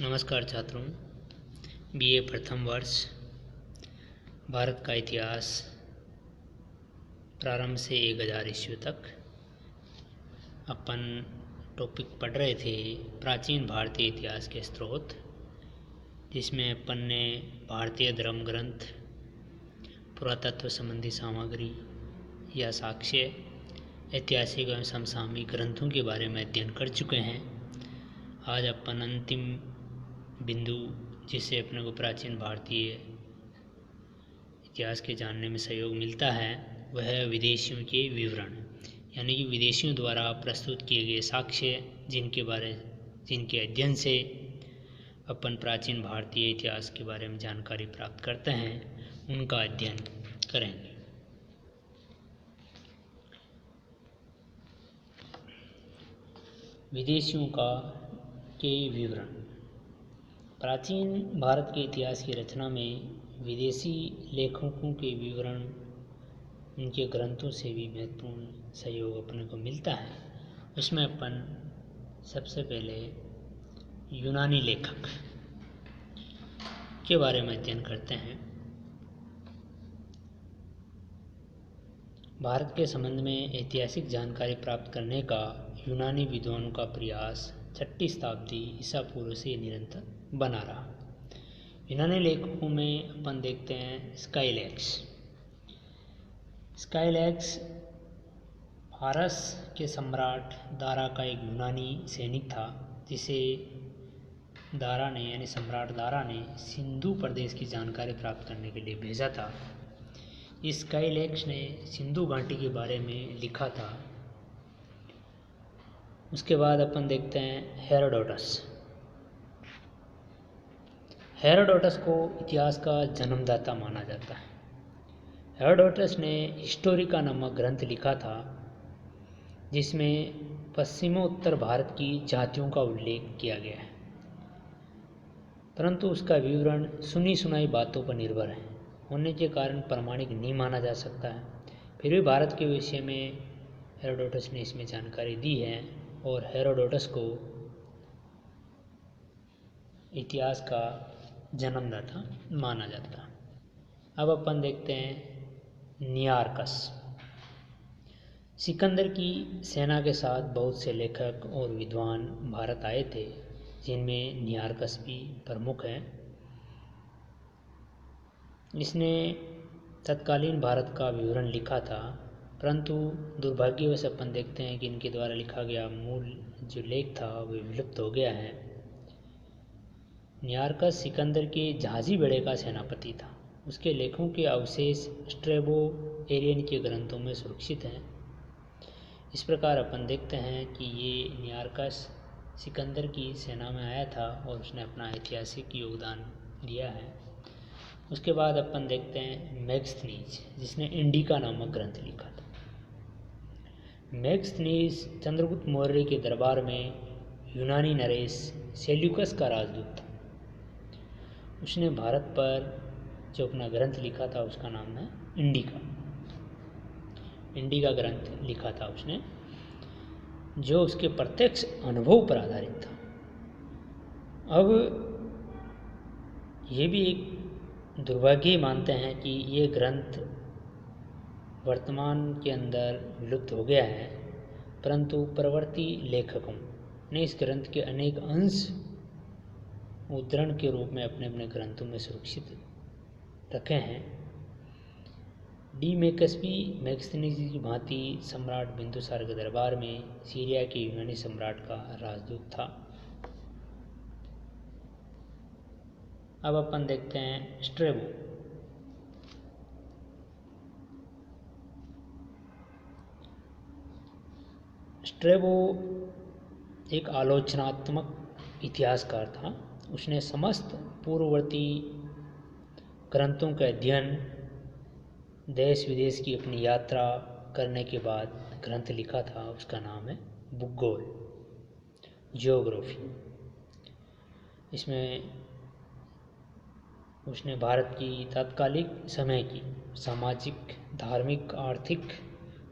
नमस्कार छात्रों। बीए प्रथम वर्ष भारत का इतिहास प्रारंभ से 1000 ईस्वी तक अपन टॉपिक पढ़ रहे थे प्राचीन भारतीय इतिहास के स्रोत, जिसमें अपन ने भारतीय धर्म ग्रंथ, पुरातत्व संबंधी सामग्री या साक्ष्य, ऐतिहासिक एवं समसामयिक ग्रंथों के बारे में अध्ययन कर चुके हैं। आज अपन अंतिम बिंदु जिससे अपने को प्राचीन भारतीय इतिहास के जानने में सहयोग मिलता है वह है विदेशियों के विवरण, यानी कि विदेशियों द्वारा प्रस्तुत किए गए साक्ष्य जिनके अध्ययन से अपन प्राचीन भारतीय इतिहास के बारे में जानकारी प्राप्त करते हैं, उनका अध्ययन करेंगे। विदेशियों के विवरण। प्राचीन भारत के इतिहास की रचना में विदेशी लेखकों के विवरण उनके ग्रंथों से भी महत्वपूर्ण सहयोग अपने को मिलता है। उसमें अपन सबसे पहले यूनानी लेखक के बारे में अध्ययन करते हैं। भारत के संबंध में ऐतिहासिक जानकारी प्राप्त करने का यूनानी विद्वानों का प्रयास 6वीं शताब्दी ईसा पूर्व से निरंतर बना रहा। यूनानी लेखकों में अपन देखते हैं स्काइलैक्स फारस के सम्राट दारा का एक यूनानी सैनिक था, जिसे सम्राट दारा ने सिंधु प्रदेश की जानकारी प्राप्त करने के लिए भेजा था। इस स्काइलैक्स ने सिंधु घाटी के बारे में लिखा था। उसके बाद अपन देखते हैं हेरोडोटस को इतिहास का जन्मदाता माना जाता है। हेरोडोटस ने हिस्टोरिका नामक ग्रंथ लिखा था, जिसमें पश्चिमोत्तर भारत की जातियों का उल्लेख किया गया है, परंतु उसका विवरण सुनी सुनाई बातों पर निर्भर है होने के कारण प्रामाणिक नहीं माना जा सकता है। फिर भी भारत के विषय में हेरोडोटस ने इसमें जानकारी दी है और हेरोडोटस को इतिहास का जन्मदाता माना जाता है। अब अपन देखते हैं नियारकस। सिकंदर की सेना के साथ बहुत से लेखक और विद्वान भारत आए थे, जिनमें नियारकस भी प्रमुख है। इसने तत्कालीन भारत का विवरण लिखा था, परंतु दुर्भाग्यवश अपन देखते हैं कि इनके द्वारा लिखा गया मूल जो लेख था वह विलुप्त हो गया है। नियारकस सिकंदर के जहाजी बेड़े का सेनापति था। उसके लेखों के अवशेष स्ट्रेबो एरियन के ग्रंथों में सुरक्षित हैं। इस प्रकार अपन देखते हैं कि ये नियारकस सिकंदर की सेना में आया था और उसने अपना ऐतिहासिक योगदान दिया है। उसके बाद अपन देखते हैं मेगस्थनीज, जिसने इंडिका नामक ग्रंथ लिखा था। मेगस्थनीज चंद्रगुप्त मौर्य के दरबार में यूनानी नरेश सेल्यूकस का राजदूत था। उसने भारत पर जो अपना ग्रंथ लिखा था उसका नाम है इंडिका ग्रंथ लिखा था उसने, जो उसके प्रत्यक्ष अनुभव पर आधारित था। अब ये भी एक दुर्भाग्य मानते हैं कि ये ग्रंथ वर्तमान के अंदर विलुप्त हो गया है, परंतु परवर्ती लेखकों ने इस ग्रंथ के अनेक अंश उद्धरण के रूप में अपने अपने ग्रंथों में सुरक्षित रखे हैं। डी मैकस्बी मेगस्थनीज की भांति सम्राट बिंदुसार के दरबार में सीरिया के यूनानी सम्राट का राजदूत था। अब अपन देखते हैं स्ट्रेबो एक आलोचनात्मक इतिहासकार था। उसने समस्त पूर्ववर्ती ग्रंथों का अध्ययन, देश विदेश की अपनी यात्रा करने के बाद ग्रंथ लिखा था। उसका नाम है भूगोल, जियोग्राफी। इसमें उसने भारत की तात्कालिक समय की सामाजिक, धार्मिक, आर्थिक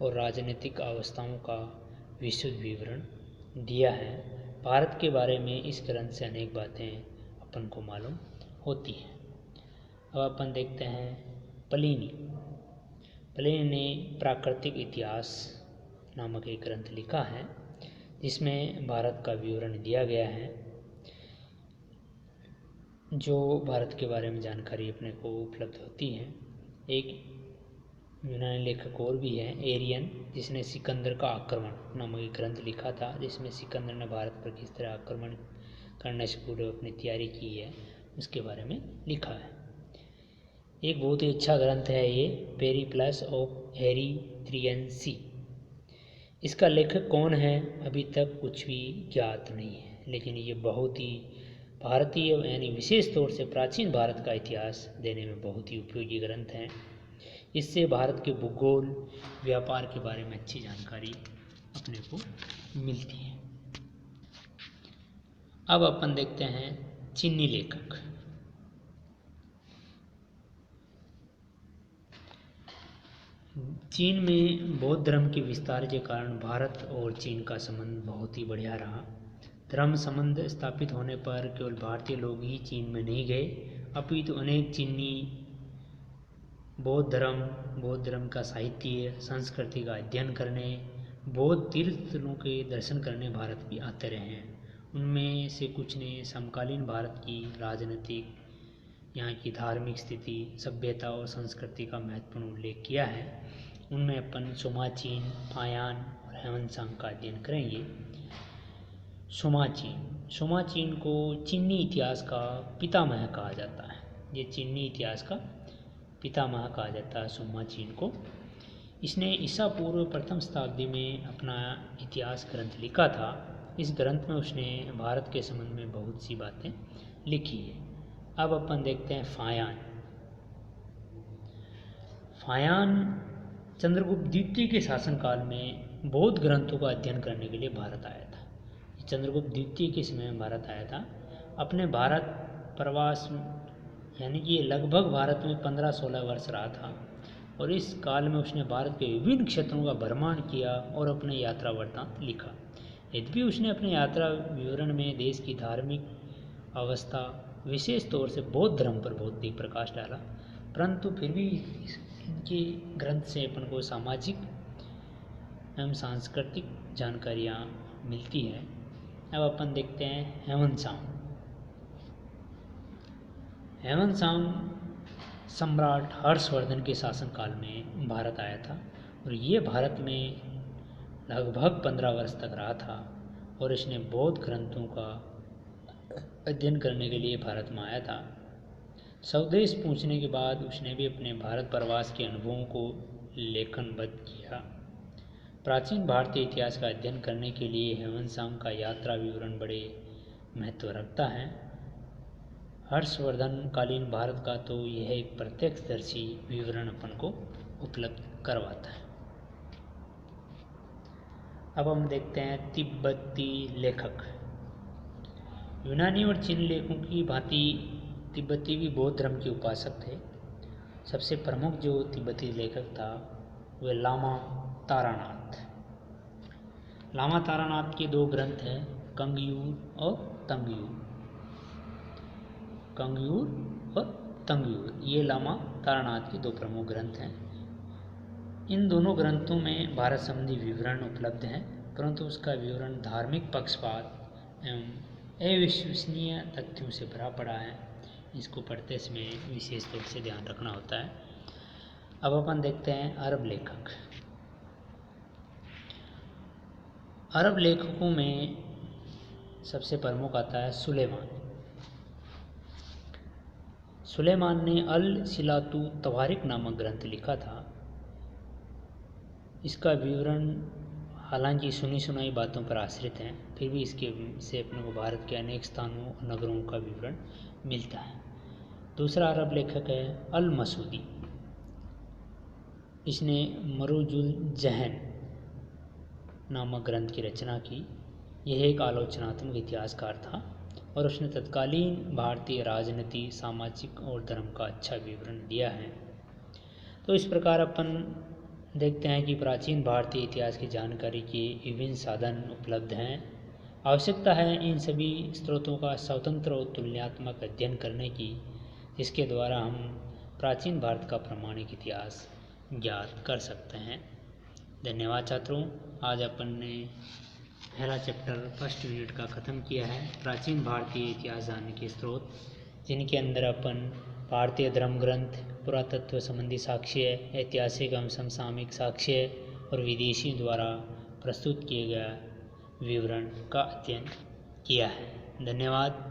और राजनीतिक अवस्थाओं का विशद विवरण दिया है। भारत के बारे में इस ग्रंथ से अनेक बातें अपन को मालूम होती हैं। अब अपन देखते हैं प्लिनी। प्लिनी ने प्राकृतिक इतिहास नामक एक ग्रंथ लिखा है जिसमें भारत का विवरण दिया गया है। जो भारत के बारे में जानकारी अपने को उपलब्ध होती है। एक यूनानी लेखक और भी है, एरियन, जिसने सिकंदर का आक्रमण नामक एक ग्रंथ लिखा था जिसमें सिकंदर ने भारत पर किस तरह आक्रमण करने से पूर्व अपनी तैयारी की है उसके बारे में लिखा है। एक बहुत ही अच्छा ग्रंथ है ये, पेरिप्लस ऑफ एरिथ्रियन सी। इसका लेखक कौन है अभी तक कुछ भी ज्ञात नहीं है, लेकिन ये बहुत ही भारतीय यानी विशेष तौर से प्राचीन भारत का इतिहास देने में बहुत ही उपयोगी ग्रंथ है। इससे भारत के भूगोल, व्यापार के बारे में अच्छी जानकारी अपने को मिलती है। अब अपन देखते हैं चीनी लेखक। चीन में बौद्ध धर्म के विस्तार के कारण भारत और चीन का संबंध बहुत ही बढ़िया रहा। धर्म संबंध स्थापित होने पर केवल भारतीय लोग ही चीन में नहीं गए, अपितु अनेक चीनी बौद्ध धर्म का साहित्य, संस्कृति का अध्ययन करने, बौद्ध तीर्थों के दर्शन करने भारत भी आते रहे हैं। उनमें से कुछ ने समकालीन भारत की राजनीतिक, यहाँ की धार्मिक स्थिति, सभ्यता और संस्कृति का महत्वपूर्ण उल्लेख किया है। उनमें अपन सोमाचीन, फायान और ह्वेनसांग का अध्ययन करेंगे। सोमाचीन को चीनी इतिहास का पितामह कहा जाता है। ये चीनी इतिहास का पितामह कहा जाता है सोमाचीन को। इसने ईसा पूर्व प्रथम शताब्दी में अपना इतिहास ग्रंथ लिखा था। इस ग्रंथ में उसने भारत के संबंध में बहुत सी बातें लिखी है। अब अपन देखते हैं फायान चंद्रगुप्त द्वितीय के शासनकाल में बौद्ध ग्रंथों का अध्ययन करने के लिए भारत आया था। चंद्रगुप्त द्वितीय के समय में भारत आया था। अपने भारत प्रवास यानी कि लगभग भारत में 15-16 वर्ष रहा था और इस काल में उसने भारत के विभिन्न क्षेत्रों का भ्रमण किया और अपने यात्रा वृत्तांत लिखा। यद्यपि उसने अपने यात्रा विवरण में देश की धार्मिक अवस्था, विशेष तौर से बौद्ध धर्म पर बहुत ही प्रकाश डाला, परंतु फिर भी इनके ग्रंथ से अपन को सामाजिक एवं सांस्कृतिक जानकारियाँ मिलती है। अब अपन देखते हैं ह्वेनसांग सम्राट हर्षवर्धन के शासनकाल में भारत आया था और ये भारत में लगभग 15 वर्ष तक रहा था और इसने बौद्ध ग्रंथों का अध्ययन करने के लिए भारत में आया था। स्वदेश पहुंचने के बाद उसने भी अपने भारत प्रवास के अनुभवों को लेखनबद्ध किया। प्राचीन भारतीय इतिहास का अध्ययन करने के लिए ह्वेनसांग का यात्रा विवरण बड़े महत्व रखता है। हर्षवर्धन कालीन भारत का तो यह एक प्रत्यक्षदर्शी विवरण अपन को उपलब्ध करवाता है। अब हम देखते हैं तिब्बती लेखक। यूनानी और चीनी लेखकों की भांति तिब्बती भी बौद्ध धर्म के उपासक थे। सबसे प्रमुख जो तिब्बती लेखक था वह लामा तारानाथ। लामा तारानाथ के 2 ग्रंथ हैं, कंगयूर और तंगयूर। ये लामा तारानाथ के 2 प्रमुख ग्रंथ हैं। इन दोनों ग्रंथों में भारत संबंधी विवरण उपलब्ध हैं, परंतु उसका विवरण धार्मिक पक्षपात एवं अविश्वसनीय तथ्यों से भरा पड़ा है। इसको पढ़ते समय विशेष रूप से ध्यान रखना होता है। अब अपन देखते हैं अरब लेखक। अरब लेखकों में सबसे प्रमुख आता है सुलेमान ने अल सिलातु तवारिक नामक ग्रंथ लिखा था। इसका विवरण हालांकि सुनी सुनाई बातों पर आश्रित है, फिर भी इसके से अपने को भारत के अनेक स्थानों और नगरों का विवरण मिलता है। दूसरा अरब लेखक है अल मसूदी। इसने मरूजुल जहन नामक ग्रंथ की रचना की। यह एक आलोचनात्मक इतिहासकार था और उसने तत्कालीन भारतीय राजनीति, सामाजिक और धर्म का अच्छा विवरण दिया है। तो इस प्रकार अपन देखते हैं कि प्राचीन भारतीय इतिहास की जानकारी के विभिन्न साधन उपलब्ध हैं। आवश्यकता है इन सभी स्रोतों का स्वतंत्र और तुलनात्मक अध्ययन करने की, जिसके द्वारा हम प्राचीन भारत का प्रामाणिक इतिहास ज्ञात कर सकते हैं। धन्यवाद छात्रों। आज अपन ने पहला चैप्टर फर्स्ट यूनिट का ख़त्म किया है, प्राचीन भारतीय इतिहास जानने के स्रोत, जिनके अंदर अपन भारतीय धर्म ग्रंथ, पुरातत्व संबंधी साक्ष्य, ऐतिहासिक एवं समसामयिक साक्ष्य और विदेशी द्वारा प्रस्तुत किए गए विवरण का अध्ययन किया है। धन्यवाद।